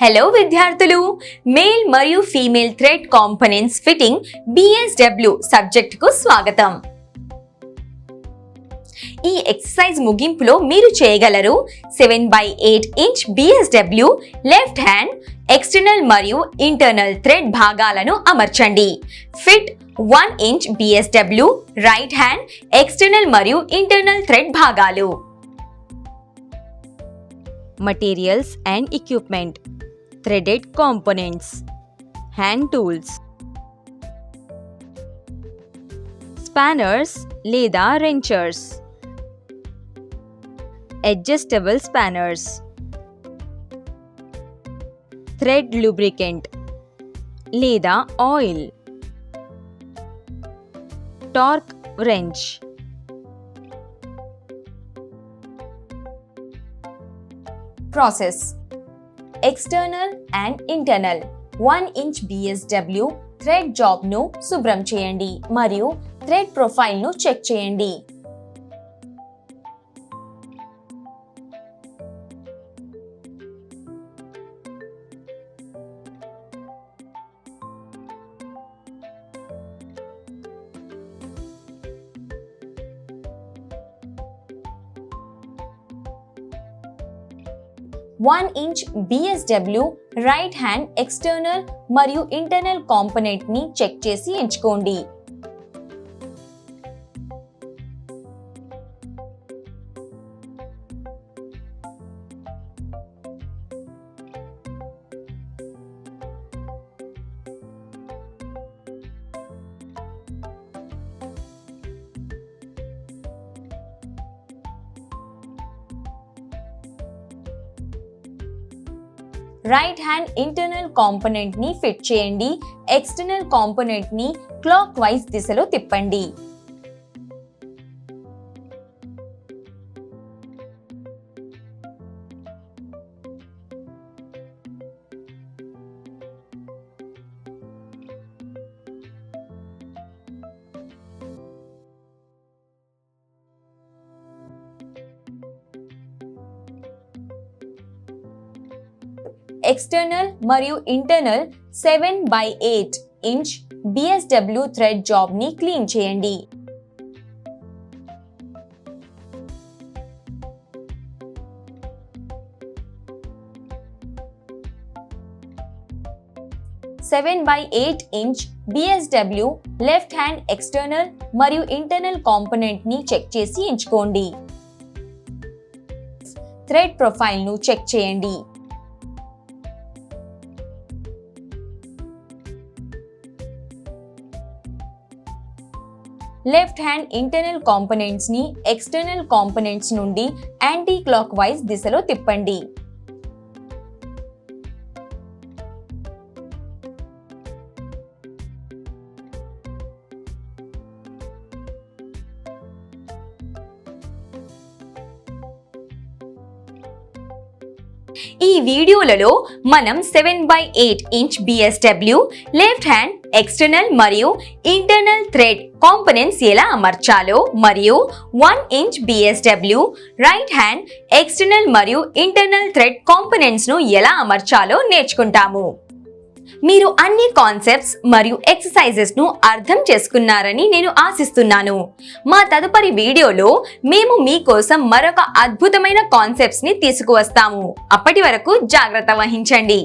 Hello విద్యార్థులు, male మరియు female thread components fitting BSW subject కు స్వాగతం. ఈ ఎక్సర్సైజ్ ముగింపులో మీరు చేయగలరు 7/8 inch BSW left hand external మరియు ఇంటర్నల్ థ్రెడ్ భాగాలను అమర్చండి. Fit 1 inch BSW right hand external మరియు ఇంటర్నల్ థ్రెడ్ భాగాలు. Materials and equipment: threaded components, hand tools, spanners లేదా wrenchers, adjustable spanners, thread lubricant లేదా oil, torque wrench. Process: external and internal 1 inch BSW thread job ను శుభ్రం చేయండి మరియు thread profile ను check చేయండి. One inch BSW right hand external మరియు internal component ని చెక్ చేసి ఎంచుకోండి. రైట్ హ్యాండ్ ఇంటర్నల్ కాంపోనెంట్ ని ఫిట్ చేయండి. ఎక్స్టర్నల్ కాంపోనెంట్ ని క్లాక్ వైజ్ దిశలో తిప్పండి. ఎక్స్టర్నల్ మరియు internal 7/8 inch BSW thread job ని క్లీన్ చేయండి. Seven by 8 inch BSW left hand external మరియు ఇంటర్నల్ కాంపోనెంట్ ని చెక్ చేసి ఎంచుకోండి. థ్రెడ్ ప్రొఫైల్ ను చెక్ చేయండి. లెఫ్ట్ హ్యాండ్ ఇంటర్నల్ కాంపోనెంట్స్ ని ఎక్స్టర్నల్ కాంపోనెంట్స్ నుండి యాంటీ క్లాక్ వైజ్ దిశలో తిప్పండి. ఈ వీడియోలలో మనం 7/8 inch BSW left hand external మరియు ఇంటర్నల్ థ్రెడ్ కాంపోనెంట్స్ ఎలా అమర్చాలో మరియు 1 inch BSW right hand external మరియు ఇంటర్నల్ థ్రెడ్ కాంపోనెంట్స్ ను ఎలా అమర్చాలో నేర్చుకుంటాము. మీరు అన్ని కాన్సెప్ట్స్ మరియు ఎక్సర్సైజెస్ ను అర్థం చేసుకున్నారని నేను ఆశిస్తున్నాను. మా తదుపరి వీడియోలో మేము మీకోసం మరొక అద్భుతమైన కాన్సెప్ట్స్ ని తీసుకువస్తాము. అప్పటి వరకు జాగ్రత్త వహించండి.